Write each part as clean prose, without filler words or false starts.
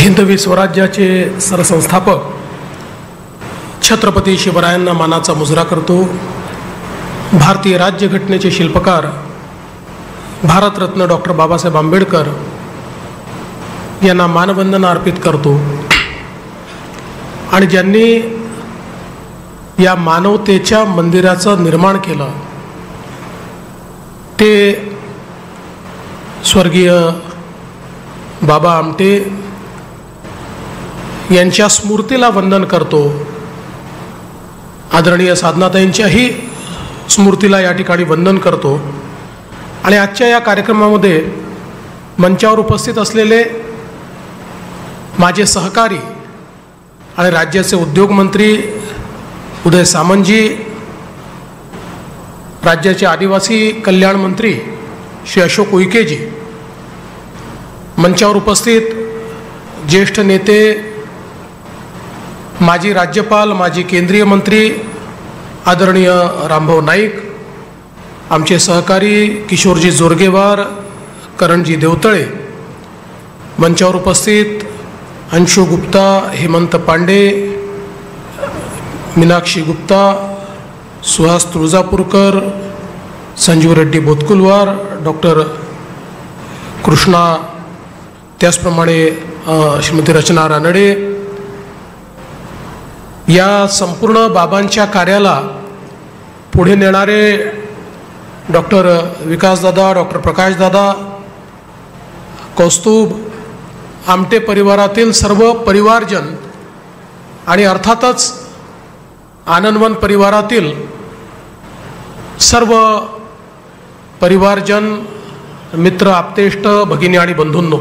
हिंदवी स्वराज्याचे सरसंस्थापक छत्रपती शिवरायांना मानाचा मुजरा करतो। भारतीय राज्यघटनेचे शिल्पकार भारतरत्न डॉक्टर बाबासाहेब आंबेडकर यांना मानवंदना अर्पित करतो। आणि ज्यांनी या मानवतेच्या मंदिराचं निर्माण केलं ते स्वर्गीय बाबा आमटे यांच्या स्मृतीला वंदन करतो। आदरणीय साधनाताईंच्याही स्मृतीला या ठिकाणी वंदन करतो। आणि आजच्या या कार्यक्रमामध्ये मंचावर उपस्थित असलेले माझे सहकारी आणि राज्याचे उद्योगमंत्री उदय सामंतजी, राज्याचे आदिवासी कल्याण मंत्री श्री अशोक उईकेजी, मंचावर उपस्थित ज्येष्ठ नेते माजी राज्यपाल, माजी केंद्रीय मंत्री आदरणीय रामभाऊ नाईक, आमचे सहकारी किशोरजी जोरगेवार, करणजी देवतळे, मंचावर उपस्थित अंशु गुप्ता, हेमंत पांडे, मीनाक्षी गुप्ता, सुहास तुळजापूरकर, संजीव रेड्डी बोतकुलवार, डॉक्टर कृष्णा, त्याचप्रमाणे श्रीमती रचना रानडे, या संपूर्ण बाबांच्या कार्याला पुढे नेणारे डॉक्टर विकासदादा, डॉक्टर प्रकाशदादा, कौस्तुभ, आमटे परिवारातील सर्व परिवारजन आणि अर्थातच आनंदवन परिवारातील सर्व परिवारजन, मित्र, आप्तेष्ट, भगिनी आणि बंधूंनो,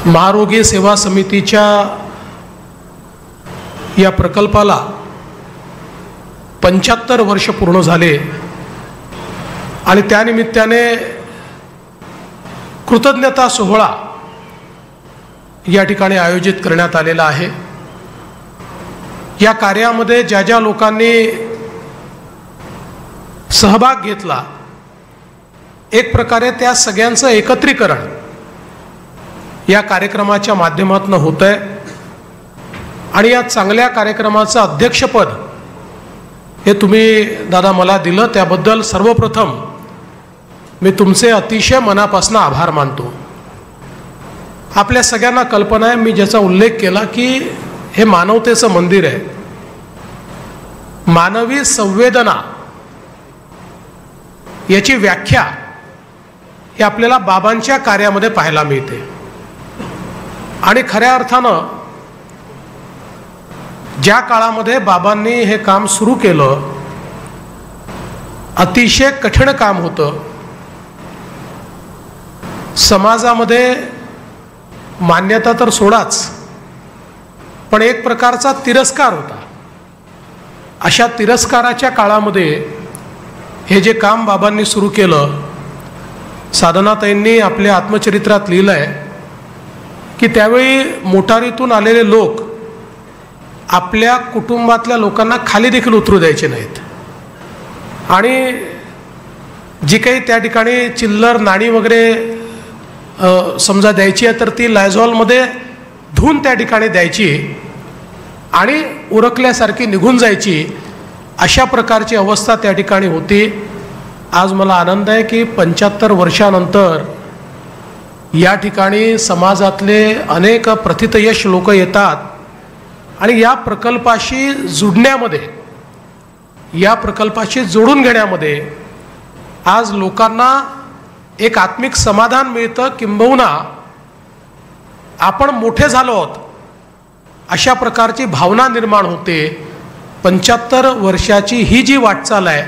महारोगी सेवा समितीच्या या प्रकल्पाला 75 वर्ष पूर्ण झाले आणि त्यानिमित्ताने कृतज्ञता सोहळा या ठिकाणी आयोजित करण्यात आलेला आहे। या कार्यामध्ये ज्या ज्या लोकांनी सहभाग घेतला, एक प्रकारे त्या सगळ्यांचं एकत्रीकरण या कार्यक्रमाच्या माध्यमातून होत आहे। आणि या चांगल्या कार्यक्रमाचं अध्यक्षपद हे तुम्ही दादा मला दिलं, त्याबद्दल सर्वप्रथम मी तुमचे अतिशय मनापासून आभार मानतो। आपल्या सगळ्यांना कल्पना आहे, मी ज्याचा उल्लेख केला की हे मानवतेचं मंदिर आहे। मानवी संवेदना याची व्याख्या हे आपल्याला बाबांच्या कार्यामध्ये पाहायला मिळते। आणि खऱ्या अर्थानं ज्या काळामध्ये बाबांनी हे काम सुरू केलं, अतिशय कठीण काम होतं। समाजामध्ये मान्यता तर सोडाच, पण एक प्रकारचा तिरस्कार होता। अशा तिरस्काराच्या काळामध्ये हे जे काम बाबांनी सुरू केलं, साधनाताईंनी आपल्या आत्मचरित्रात लिहिलं आहे की त्यावेळी मोटारीतून आलेले लोक आपल्या कुटुंबातल्या लोकांना खाली देखील उतरू द्यायचे नाहीत। आणि जी काही त्या ठिकाणी चिल्लर नाणी वगैरे समजा द्यायची आहे तर ती लायझॉलमध्ये धुवून त्या ठिकाणी द्यायची आणि उरकल्यासारखी निघून जायची, अशा प्रकारची अवस्था त्या ठिकाणी होती। आज मला आनंद आहे की 75 वर्षानंतर या ठिकाणी समाजातले अनेक प्रथितयश लोक येतात आणि या प्रकल्पाशी जुडण्यामध्ये, या प्रकल्पाशी जोडून घेण्यामध्ये आज लोकांना एक आत्मिक समाधान मिळतं, किंबहुना आपण मोठे झालो आहोत अशा प्रकारची भावना निर्माण होते। 75 वर्षाची ही जी वाटचाल आहे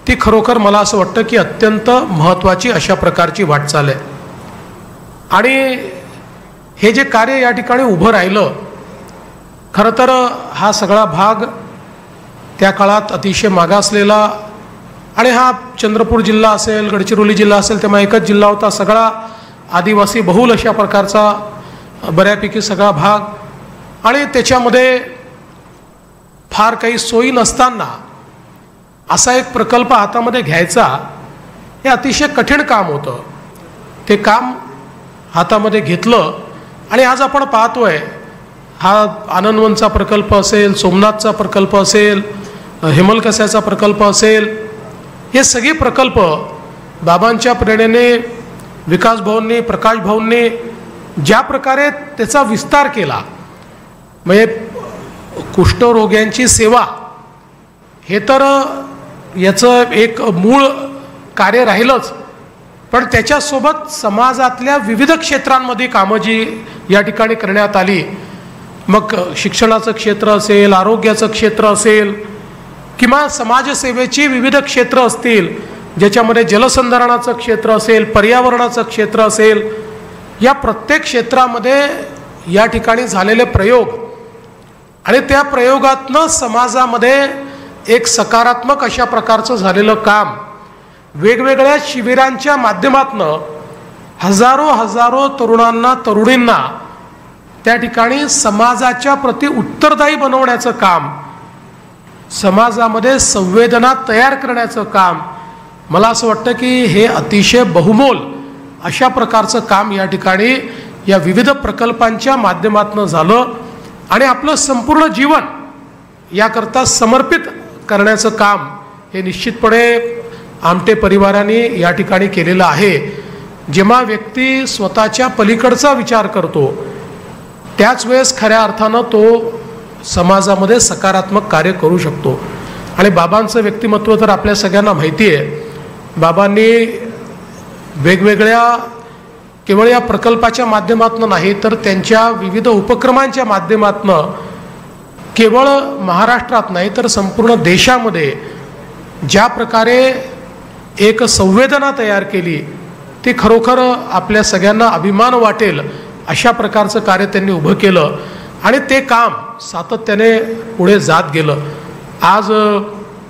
ती खरोखर मला असं वाटतं की अत्यंत महत्त्वाची अशा प्रकारची वाटचाल आहे। आणि हे जे कार्य या ठिकाणी उभं राहिलं, खरं तर हा सगळा भाग त्या काळात अतिशय मागासलेला, आणि हा चंद्रपूर जिल्हा असेल, गडचिरोली जिल्हा असेल, तेव्हा एकच जिल्हा होता, सगळा आदिवासी बहुल अशा प्रकारचा बऱ्यापैकी सगळा भाग। आणि त्याच्यामध्ये फार काही सोयी नसताना असा एक प्रकल्प हातामध्ये घ्यायचा हे अतिशय कठीण काम होतं। ते काम हातामध्ये घेतलं आणि आज आपण पाहतोय, हा आनंदवनचा प्रकल्प असेल, सोमनाथचा प्रकल्प असेल, हेमलकसाचा प्रकल्प असेल, हे सगळे प्रकल्प बाबांच्या प्रेरणेने विकास भाऊंनी, प्रकाश भाऊंनी ज्या प्रकारे त्याचा विस्तार केला, म्हणजे कुष्ठरोग्यांची सेवा हे तर याचं एक मूळ कार्य राहिलंच, पण त्याच्यासोबत समाजातल्या विविध क्षेत्रांमध्ये कामं जी या ठिकाणी करण्यात आली, मग शिक्षणाचं क्षेत्र असेल, आरोग्याचं क्षेत्र असेल किंवा समाजसेवेची विविध क्षेत्र असतील, ज्याच्यामध्ये जलसंधारणाचं क्षेत्र असेल, पर्यावरणाचं क्षेत्र असेल, या प्रत्येक क्षेत्रामध्ये या ठिकाणी झालेले प्रयोग आणि त्या प्रयोगातनं समाजामध्ये एक सकारात्मक अशा प्रकारचं झालेलं काम, वेगवेगळ्या शिबिरांच्या माध्यमातनं हजारो तरुणांना, तरुणींना त्या ठिकाणी समाजाच्या प्रति उत्तरदायी बनवण्याचं काम, समाजामध्ये संवेदना तयार करण्याचं काम, मला असं वाटतं की हे अतिशय बहुमोल अशा प्रकारचं काम या ठिकाणी या विविध प्रकल्पांच्या माध्यमातून झालं आणि आपलं संपूर्ण जीवन याकरता समर्पित करण्याचं काम हे निश्चितपणे आमटे परिवाराने या ठिकाणी केलेलं आहे. जेव्हा व्यक्ती स्वतःच्या पलीकडचा विचार करतो, त्याच वेळेस खऱ्या अर्थानं तो समाजामध्ये सकारात्मक कार्य करू शकतो. आणि बाबांचं व्यक्तिमत्व तर आपल्या सगळ्यांना माहिती आहे. बाबांनी वेगवेगळ्या केवळ या प्रकल्पाच्या माध्यमातून नाही, तर त्यांच्या विविध उपक्रमांच्या माध्यमातून केवळ महाराष्ट्रात नाही तर संपूर्ण देशामध्ये ज्या प्रकारे एक संवेदना तयार केली, ती खरोखर आपल्या सगळ्यांना अभिमान वाटेल अशा प्रकारचं कार्य त्यांनी उभं केलं आणि ते काम सातत्याने पुढे जात गेलं. आज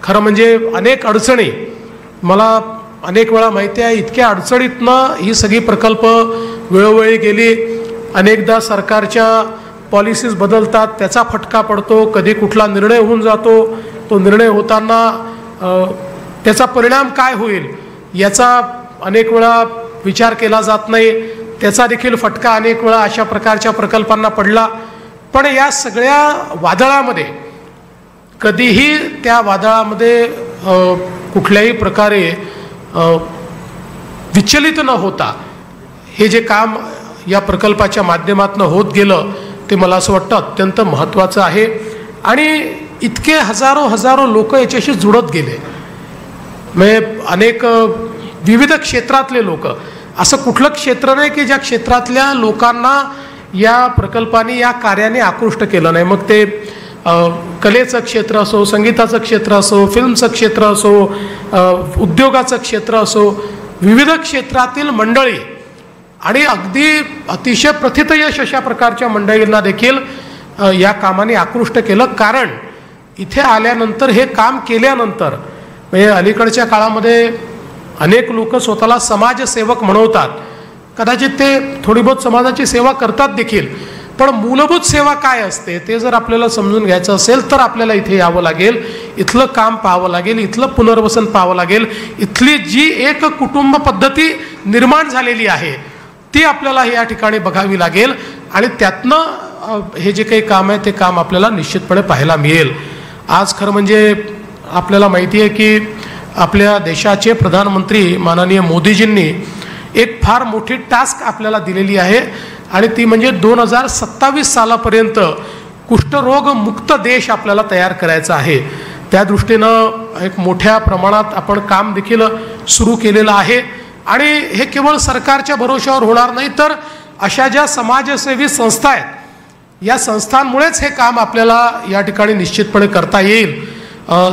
खरं म्हणजे अनेक अडचणी, मला अनेक वेळा माहिती आहे, इतक्या अडचणीतनं ही सगळी प्रकल्प वेळोवेळी गेली. अनेकदा सरकारच्या पॉलिसीज बदलतात, त्याचा फटका पडतो, कधी कुठला निर्णय होऊन जातो, तो निर्णय होताना त्याचा परिणाम काय होईल याचा अनेक वेळा विचार केला जात नाही, त्याचा देखील फटका अनेक वेळा अशा प्रकारच्या प्रकल्पांना पडला. पण या सगळ्या वादळामध्ये कधीही त्या वादळामध्ये कुठल्याही प्रकारे विचलित न होता हे जे काम या प्रकल्पाच्या माध्यमातून होत गेलं, ते मला असं वाटतं अत्यंत महत्त्वाचं आहे. आणि इतके हजारो लोक याच्याशी जुळत गेले, म्हणजे अनेक विविध क्षेत्रातले लोक, असं कुठलं क्षेत्र नाही की ज्या क्षेत्रातल्या लोकांना या प्रकल्पाने, या कार्याने आकृष्ट केलं नाही. मग ते कलेचं क्षेत्र असो, संगीताचं क्षेत्र असो, फिल्मचं क्षेत्र असो, उद्योगाचं क्षेत्र असो, विविध क्षेत्रातील मंडळी आणि अगदी अतिशय प्रथितयश अशा प्रकारच्या मंडळींना देखील या कामाने आकृष्ट केलं. कारण इथे आल्यानंतर, हे काम केल्यानंतर, म्हणजे अलीकडच्या काळामध्ये अनेक लोक स्वतःला समाजसेवक म्हणवतात. कदाचित ते थोडी बहुत समाजाची सेवा करतात देखील, पण मूलभूत सेवा काय असते ते जर आपल्याला समजून घ्यायचं असेल तर आपल्याला इथे यावं लागेल, इथलं काम पाहावं लागेल, इथलं पुनर्वसन पाहावं लागेल. इथली जी एक कुटुंब पद्धती निर्माण झालेली आहे ती आपल्याला या ठिकाणी बघावी लागेल आणि त्यातनं हे जे काही काम आहे ते काम आपल्याला निश्चितपणे पाहायला मिळेल. आज खरं म्हणजे आपल्याला माहिती आहे की आपल्या देशाचे प्रधानमंत्री माननीय मोदीजींनी एक फार मोठी टास्क आपल्याला दिलेली आहे आणि ती म्हणजे 2027 सालापर्यंत कुष्ठरोग मुक्त देश आपल्याला तयार करायचा आहे. त्या दृष्टीनं एक मोठ्या प्रमाणात आपण काम देखील सुरू केलेलं आहे आणि हे केवळ सरकारच्या भरोश्यावर होणार नाही, तर अशा ज्या समाजसेवी संस्था आहेत या संस्थांमुळेच हे काम आपल्याला या ठिकाणी निश्चितपणे करता येईल.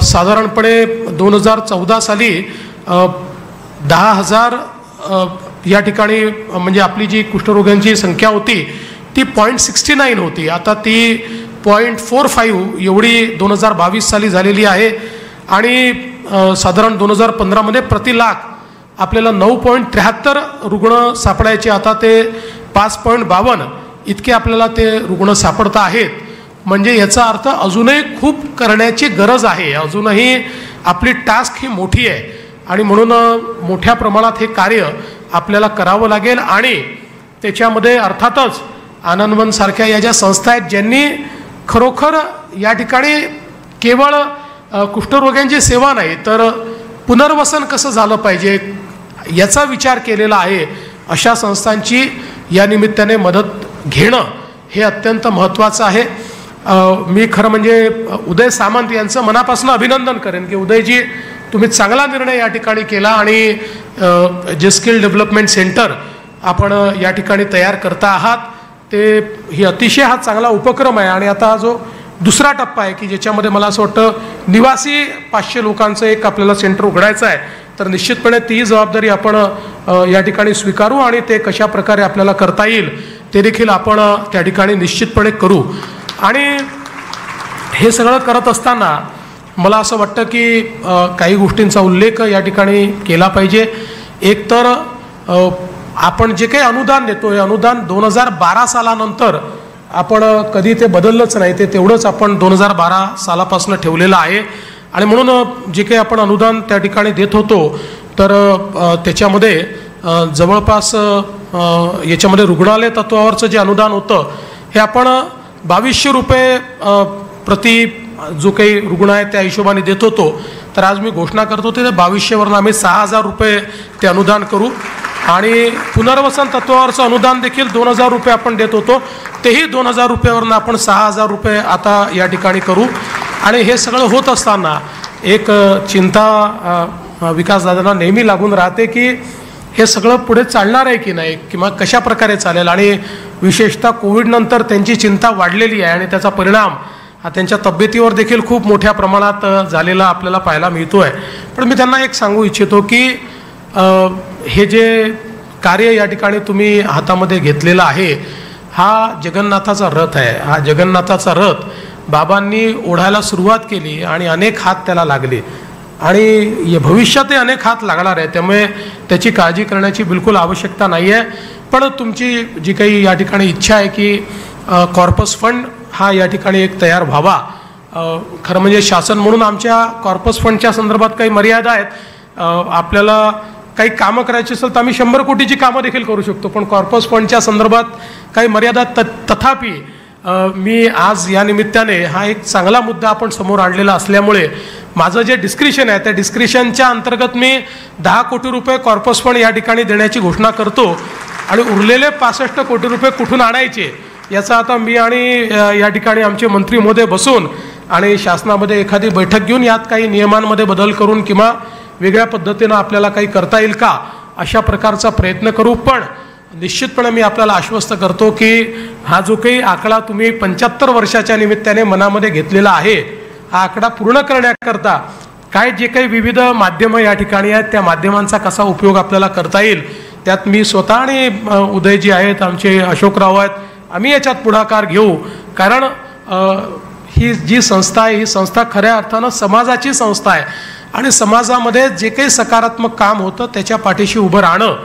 साधारणपणे 2014 साली 10,000 या ठिकाणी म्हणजे आपली जी कुष्ठरोग्यांची संख्या होती ती 0.69 होती, आता ती 0.45 एवढी 2022 साली झालेली आहे. आणि साधारण 2015 प्रति लाख आपल्याला 9.73 रुग्ण सापडायचे, आता ते 5.52 इतके आपल्याला ते रुग्ण सापडत आहेत. म्हणजे याचा अर्थ अजूनही खूप करण्याची गरज आहे, अजूनही आपली टास्क ही मोठी आहे आणि म्हणून मोठ्या प्रमाणात हे कार्य आपल्याला करावं लागेल. आणि त्याच्यामध्ये अर्थातच आनंदवनसारख्या या ज्या संस्था आहेत ज्यांनी खरोखर या ठिकाणी केवळ कुष्ठरोग्यांची सेवा नाही तर पुनर्वसन कसं झालं पाहिजे याचा विचार केलेला आहे, अशा संस्थांची या निमित्ताने मदत घेणं हे अत्यंत महत्त्वाचं आहे. मी खरं म्हणजे उदय सामंत यांचं मनापासून अभिनंदन करेन की उदयजी, तुम्ही चांगला निर्णय या ठिकाणी केला आणि जे स्किल डेव्हलपमेंट सेंटर आपण या ठिकाणी तयार करता आहात ते ही अतिशय हा चांगला उपक्रम आहे. आणि आता जो दुसरा टप्पा आहे की ज्याच्यामध्ये मला असं वाटतं निवासी 500 लोकांचं एक आपल्याला सेंटर उघडायचं आहे, तर निश्चितपणे ती जबाबदारी आपण या ठिकाणी स्वीकारू आणि ते कशा प्रकारे आपल्याला करता येईल ते देखील आपण त्या ठिकाणी निश्चितपणे करू. आणि हे सगळं करत असताना मला असं वाटतं की काही गोष्टींचा उल्लेख या ठिकाणी केला पाहिजे. एक तर आपण जे काही अनुदान देतो हे अनुदान 2012 सालानंतर आपण कधी ते बदललंच नाही, ते तेवढंच आपण 2012 सालापासून ठेवलेलं आहे. आणि म्हणून जे काही आपण अनुदान त्या ठिकाणी देत होतो तर त्याच्यामध्ये जवळपास याच्यामध्ये रुग्णालय तत्वावरचं जे अनुदान होतं हे आपण 2200 रुपये प्रति जो काही रुग्ण आहे त्या हिशोबाने देत होतो. तर आज मी घोषणा करतो ते 2200वरून आम्ही 6000 रुपये ते अनुदान करू. आणि पुनर्वसन तत्वावरचं अनुदान देखील 2000 रुपये आपण देत होतो, तेही 2000 रुपयावरून आपण 6000 रुपये आता या ठिकाणी करू. आणि हे सगळं होत असताना एक चिंता विकासदादांना नेहमी लागून राहते की हे सगळं पुढे चालणार आहे की नाही किंवा कशा प्रकारे चालेल. आणि विशेषतः कोविडनंतर त्यांची चिंता वाढलेली आहे आणि त्याचा परिणाम हा त्यांच्या तब्येतीवर देखील खूप मोठ्या प्रमाणात झालेला आपल्याला पाहायला मिळतो आहे. पण मी त्यांना एक सांगू इच्छितो की हे जे कार्य या ठिकाणी तुम्ही हातामध्ये घेतलेलं आहे हा जगन्नाथाचा रथ आहे. हा जगन्नाथाचा रथ बाबांनी ओढायला सुरुवात केली आणि अनेक हात त्याला लागले आणि भविष्यातही अनेक हात लागणार आहे, त्यामुळे त्याची काळजी करण्याची बिलकुल आवश्यकता नाही आहे. पण तुमची जी काही या ठिकाणी इच्छा आहे की कॉर्पस फंड हा या ठिकाणी एक तयार व्हावा. खरं म्हणजे शासन म्हणून आमच्या कॉर्पस फंडच्या संदर्भात काही मर्यादा आहेत. आपल्याला काही कामं करायची असेल तर आम्ही 100 कोटीची कामं देखील करू शकतो, पण कॉर्पस फंडच्या संदर्भात काही मर्यादा. तथापि मी आज या निमित्ताने हा एक चांगला मुद्दा आपण समोर आणलेला असल्यामुळे माझं जे डिस्क्रिप्शन आहे त्या डिस्क्रिप्शनच्या अंतर्गत मी 10 कोटी रुपये कॉर्पस फंड या ठिकाणी देण्याची घोषणा करतो. आणि उरलेले 65 कोटी रुपये कुठून आणायचे याचा आता मी आणि या ठिकाणी आमचे मंत्री महोदय बसून आणि शासनामध्ये एखादी बैठक घेऊन यात काही नियमांमध्ये बदल करून किंवा वेगळ्या पद्धतीनं आपल्याला काही करता येईल का अशा प्रकारचा प्रयत्न करू. पण निश्चितपणे मी आपल्याला आश्वस्त करतो की हा जो काही आकडा तुम्ही 75 वर्षाच्या निमित्ताने मनामध्ये घेतलेला आहे हा आकडा पूर्ण करण्याकरता काय जे काही विविध माध्यमं या ठिकाणी आहेत त्या माध्यमांचा कसा उपयोग आपल्याला करता येईल त्यात मी स्वतः आणि उदयजी आहेत, आमचे अशोकराव आहेत, आम्ही याच्यात पुढाकार घेऊ. कारण ही जी संस्था आहे ही संस्था खऱ्या अर्थानं समाजाची संस्था आहे आणि समाजामध्ये जे काही सकारात्मक काम होतं त्याच्या पाठीशी उभं राहणं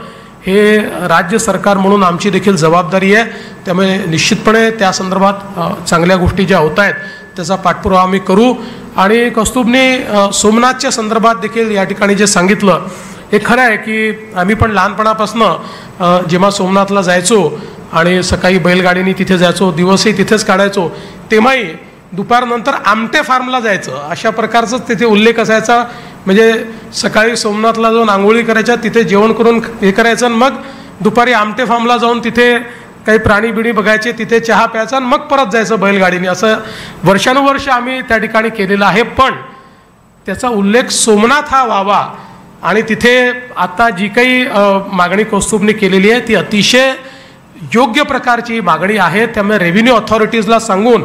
हे राज्य सरकार म्हणून आमची देखील जबाबदारी आहे. त्यामुळे निश्चितपणे त्या संदर्भात चांगल्या गोष्टी ज्या होत आहेत त्याचा पाठपुरावा आम्ही करू. आणि कौस्तुभने सोमनाथच्या संदर्भात देखील या ठिकाणी जे सांगितलं हे खरं आहे की आम्ही पण लहानपणापासून जेव्हा सोमनाथला जायचो आणि सकाळी बैलगाडीने तिथे जायचो, दिवसही तिथेच काढायचो, तेव्हाही दुपारनंतर आमटे फार्मला जायचं अशा प्रकारचाच तिथे उल्लेख असायचा. म्हणजे सकाळी सोमनाथला जाऊन आंघोळी करायच्या, तिथे जेवण करून हे करायचं आणि मग दुपारी आमटे फार्मला जाऊन तिथे काही प्राणी बिणी बघायचे, तिथे चहा प्यायचा आणि मग परत जायचं बैलगाडीने. असं वर्षानुवर्ष आम्ही त्या ठिकाणी केलेलं आहे. पण त्याचा उल्लेख सोमनाथ हा व्हावा आणि तिथे आता जी काही मागणी कौस्तुभने केलेली आहे ती अतिशय योग्य प्रकारची मागणी आहे. त्यामुळे रेव्हेन्यू ऑथॉरिटीजला सांगून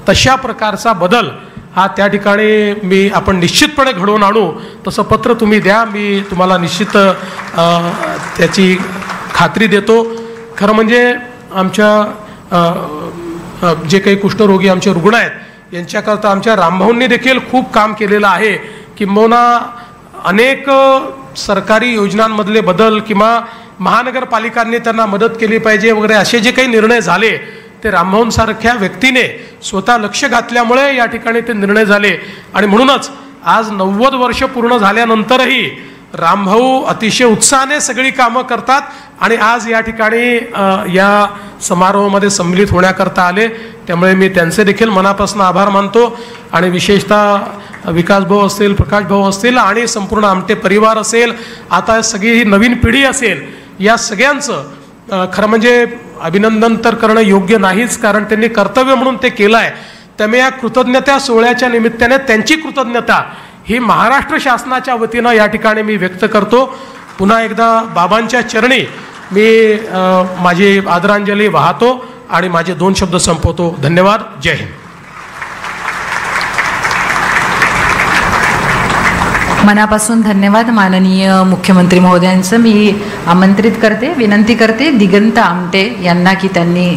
तशा प्रकारचा बदल हा त्या ठिकाणी आपण निश्चितपणे घडवून आणू. तसं पत्र तुम्ही द्या, मी तुम्हाला निश्चित त्याची खात्री देतो. खरं म्हणजे आमच्या जे काही कुष्ठरोगी आमचे रुग्ण आहेत यांच्याकरता आमच्या रामभाऊंनी देखील खूप काम केलेलं आहे. किंबहुना अनेक सरकारी योजनांमधले बदल किंवा महानगरपालिकांनी त्यांना मदत केली पाहिजे वगैरे असे जे काही निर्णय झाले ते रामभाऊंसारख्या व्यक्तीने स्वतः लक्ष घातल्यामुळे या ठिकाणी ते निर्णय झाले. आणि म्हणूनच आज 90 वर्ष पूर्ण झाल्यानंतरही रामभाऊ अतिशय उत्साहाने सगळी कामं करतात आणि आज या ठिकाणी या समारोहामध्ये सम्मिलित होण्याकरता आले, त्यामुळे मी त्यांचे देखील मनापासून आभार मानतो. आणि विशेषतः विकास भाऊ असतील, प्रकाश भाऊ असतील आणि संपूर्ण आमटे परिवार असेल, आता सगळी ही नवीन पिढी असेल, या सगळ्यांचं खरं म्हणजे अभिनंदन तर करणं योग्य नाहीच, कारण त्यांनी कर्तव्य म्हणून ते केलं आहे. त्यामुळे या कृतज्ञता सोहळ्याच्या निमित्ताने त्यांची कृतज्ञता ही महाराष्ट्र शासनाच्या वतीनं या ठिकाणी मी व्यक्त करतो. पुन्हा एकदा बाबांच्या चरणी मी माझी आदरांजली वाहतो आणि माझे 2 शब्द संपवतो. धन्यवाद. जय हिंद. मनापासून धन्यवाद माननीय मुख्यमंत्री महोदयांचं. मी आमंत्रित करते, विनंती करते दिगंत आमटे यांना की त्यांनी